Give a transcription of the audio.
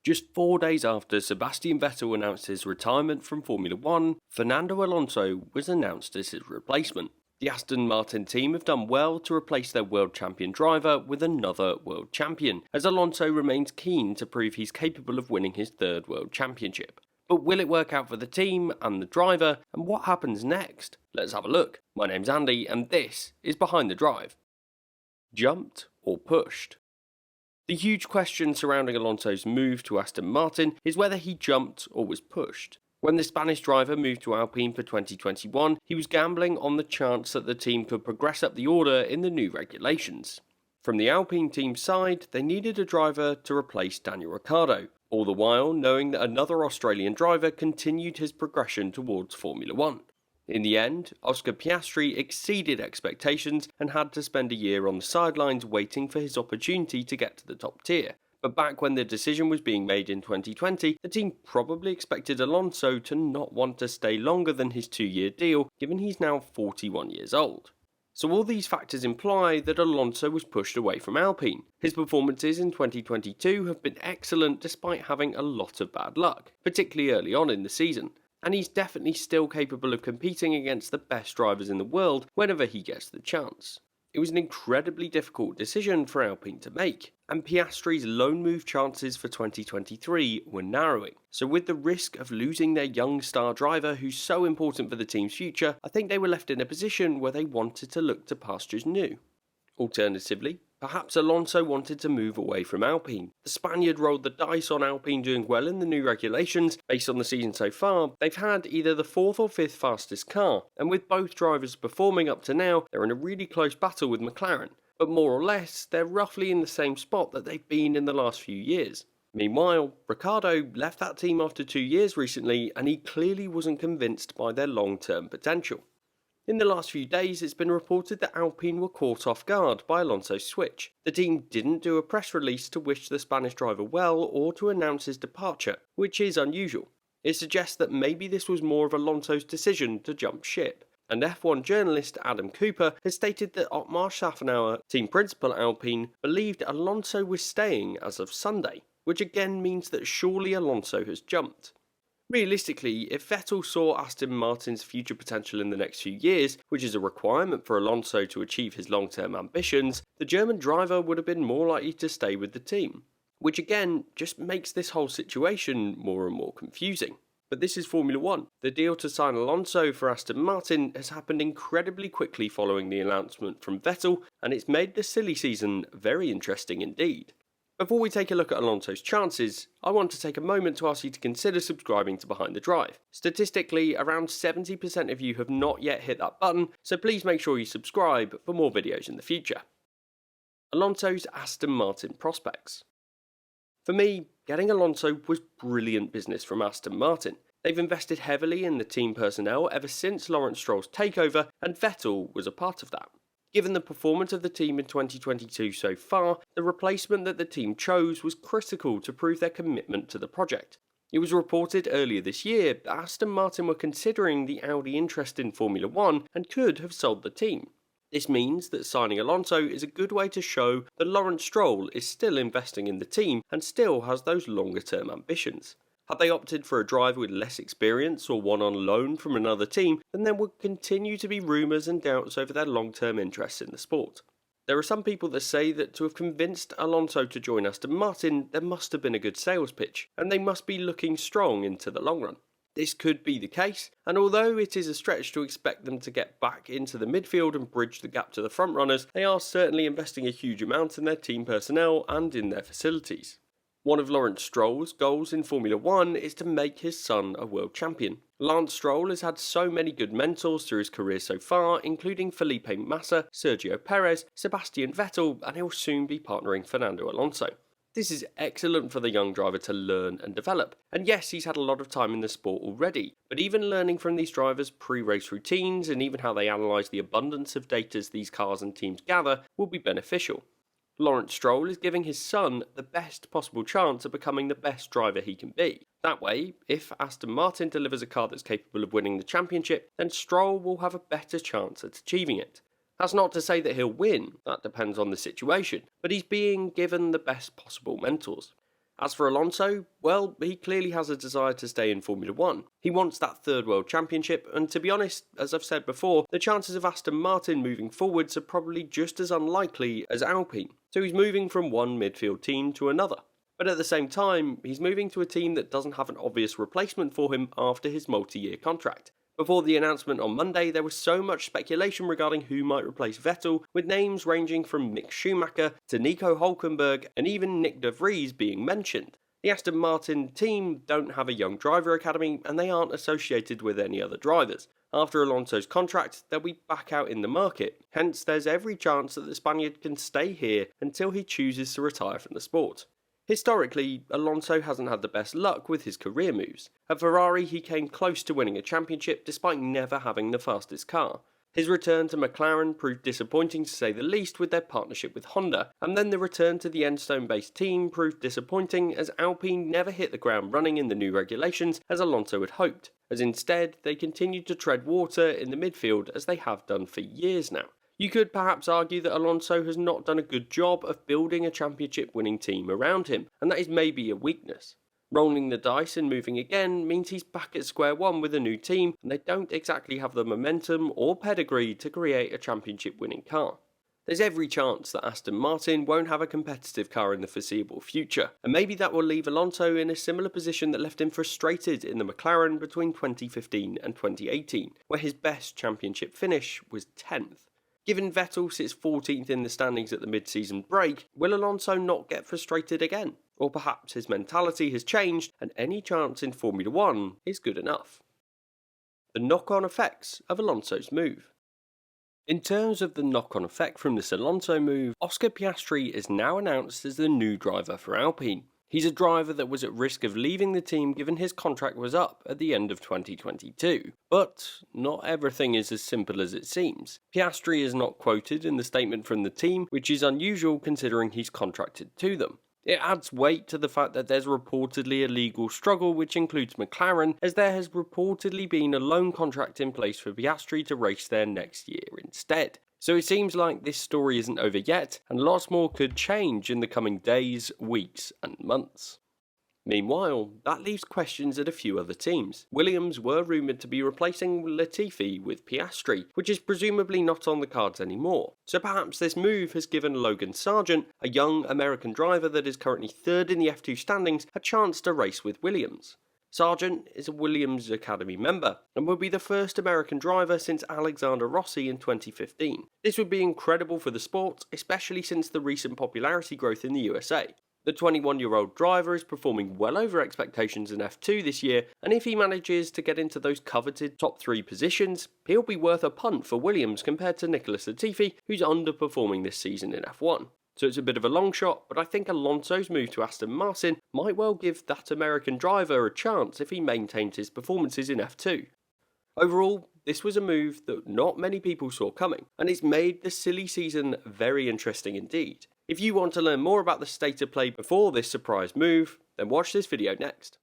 Just 4 days after Sebastian Vettel announced his retirement from Formula 1, Fernando Alonso was announced as his replacement. The Aston Martin team have done well to replace their world champion driver with another world champion, as Alonso remains keen to prove he's capable of winning his third world championship. But will it work out for the team and the driver, and what happens next? Let's have a look. My name's Andy, and this is Behind the Drive. Jumped or pushed? The huge question surrounding Alonso's move to Aston Martin is whether he jumped or was pushed. When the Spanish driver moved to Alpine for 2021, he was gambling on the chance that the team could progress up the order in the new regulations. From the Alpine team's side, they needed a driver to replace Daniel Ricciardo, all the while knowing that another Australian driver continued his progression towards Formula 1. In the end, Oscar Piastri exceeded expectations and had to spend a year on the sidelines waiting for his opportunity to get to the top tier. But back when the decision was being made in 2020, the team probably expected Alonso to not want to stay longer than his 2-year deal, given he's now 41 years old. So all these factors imply that Alonso was pushed away from Alpine. His performances in 2022 have been excellent despite having a lot of bad luck, particularly early on in the season. And he's definitely still capable of competing against the best drivers in the world whenever he gets the chance. It was an incredibly difficult decision for Alpine to make, and Piastri's loan move chances for 2023 were narrowing. So with the risk of losing their young star driver who's so important for the team's future, I think they were left in a position where they wanted to look to pastures new. Alternatively, perhaps Alonso wanted to move away from Alpine. The Spaniard rolled the dice on Alpine doing well in the new regulations. Based on the season so far, they've had either the 4th or 5th fastest car, and with both drivers performing up to now, they're in a really close battle with McLaren. But more or less, they're roughly in the same spot that they've been in the last few years. Meanwhile, Ricciardo left that team after 2 years recently, and he clearly wasn't convinced by their long-term potential. In the last few days, it's been reported that Alpine were caught off guard by Alonso's switch. The team didn't do a press release to wish the Spanish driver well or to announce his departure, which is unusual. It suggests that maybe this was more of Alonso's decision to jump ship. And F1 journalist Adam Cooper has stated that Otmar Szafnauer, team principal at Alpine, believed Alonso was staying as of Sunday, which again means that surely Alonso has jumped. Realistically, if Vettel saw Aston Martin's future potential in the next few years, which is a requirement for Alonso to achieve his long-term ambitions, the German driver would have been more likely to stay with the team, which again just makes this whole situation more and more confusing. But this is Formula 1. The deal to sign Alonso for Aston Martin has happened incredibly quickly following the announcement from Vettel, and it's made the silly season very interesting indeed. Before we take a look at Alonso's chances, I want to take a moment to ask you to consider subscribing to Behind the Drive. Statistically, around 70% of you have not yet hit that button, so please make sure you subscribe for more videos in the future. Alonso's Aston Martin prospects. For me, getting Alonso was brilliant business from Aston Martin. They've invested heavily in the team personnel ever since Lawrence Stroll's takeover, and Vettel was a part of that. Given the performance of the team in 2022 so far, the replacement that the team chose was critical to prove their commitment to the project. It was reported earlier this year that Aston Martin were considering the Audi interest in Formula 1 and could have sold the team. This means that signing Alonso is a good way to show that Lawrence Stroll is still investing in the team and still has those longer term ambitions. Had they opted for a driver with less experience or one on loan from another team, then there would continue to be rumours and doubts over their long-term interests in the sport. There are some people that say that to have convinced Alonso to join Aston Martin, there must have been a good sales pitch, and they must be looking strong into the long run. This could be the case, and although it is a stretch to expect them to get back into the midfield and bridge the gap to the frontrunners, they are certainly investing a huge amount in their team personnel and in their facilities. One of Lawrence Stroll's goals in Formula 1 is to make his son a world champion. Lance Stroll has had so many good mentors through his career so far, including Felipe Massa, Sergio Perez, Sebastian Vettel, and he'll soon be partnering Fernando Alonso. This is excellent for the young driver to learn and develop. And yes, he's had a lot of time in the sport already, but even learning from these drivers' pre-race routines and even how they analyse the abundance of data these cars and teams gather will be beneficial. Lawrence Stroll is giving his son the best possible chance of becoming the best driver he can be. That way, if Aston Martin delivers a car that's capable of winning the championship, then Stroll will have a better chance at achieving it. That's not to say that he'll win, that depends on the situation, but he's being given the best possible mentors. As for Alonso, well, he clearly has a desire to stay in Formula 1. He wants that third world championship, and to be honest, as I've said before, the chances of Aston Martin moving forwards are probably just as unlikely as Alpine. So he's moving from one midfield team to another. But at the same time, he's moving to a team that doesn't have an obvious replacement for him after his multi-year contract. Before the announcement on Monday, there was so much speculation regarding who might replace Vettel, with names ranging from Mick Schumacher to Nico Hülkenberg and even Nick de Vries being mentioned. The Aston Martin team don't have a young driver academy and they aren't associated with any other drivers. After Alonso's contract, they'll be back out in the market, hence there's every chance that the Spaniard can stay here until he chooses to retire from the sport. Historically, Alonso hasn't had the best luck with his career moves. At Ferrari, he came close to winning a championship despite never having the fastest car. His return to McLaren proved disappointing to say the least with their partnership with Honda, and then the return to the Enstone-based team proved disappointing as Alpine never hit the ground running in the new regulations as Alonso had hoped, as instead they continued to tread water in the midfield as they have done for years now. You could perhaps argue that Alonso has not done a good job of building a championship-winning team around him, and that is maybe a weakness. Rolling the dice and moving again means he's back at square one with a new team, and they don't exactly have the momentum or pedigree to create a championship-winning car. There's every chance that Aston Martin won't have a competitive car in the foreseeable future, and maybe that will leave Alonso in a similar position that left him frustrated in the McLaren between 2015 and 2018, where his best championship finish was 10th. Given Vettel sits 14th in the standings at the mid-season break, will Alonso not get frustrated again? Or perhaps his mentality has changed and any chance in Formula 1 is good enough. The knock-on effects of Alonso's move. In terms of the knock-on effect from this Alonso move, Oscar Piastri is now announced as the new driver for Alpine. He's a driver that was at risk of leaving the team given his contract was up at the end of 2022. But not everything is as simple as it seems. Piastri is not quoted in the statement from the team, which is unusual considering he's contracted to them. It adds weight to the fact that there's reportedly a legal struggle which includes McLaren, as there has reportedly been a loan contract in place for Piastri to race there next year instead. So it seems like this story isn't over yet, and lots more could change in the coming days, weeks, and months. Meanwhile, that leaves questions at a few other teams. Williams were rumoured to be replacing Latifi with Piastri, which is presumably not on the cards anymore. So perhaps this move has given Logan Sargent, a young American driver that is currently third in the F2 standings, a chance to race with Williams. Sargent is a Williams Academy member and will be the first American driver since Alexander Rossi in 2015. This would be incredible for the sport, especially since the recent popularity growth in the USA. The 21-year-old driver is performing well over expectations in F2 this year, and if he manages to get into those coveted top 3 positions, he'll be worth a punt for Williams compared to Nicholas Latifi, who's underperforming this season in F1. So it's a bit of a long shot, but I think Alonso's move to Aston Martin might well give that American driver a chance if he maintains his performances in F2. Overall, this was a move that not many people saw coming, and it's made the silly season very interesting indeed. If you want to learn more about the state of play before this surprise move, then watch this video next.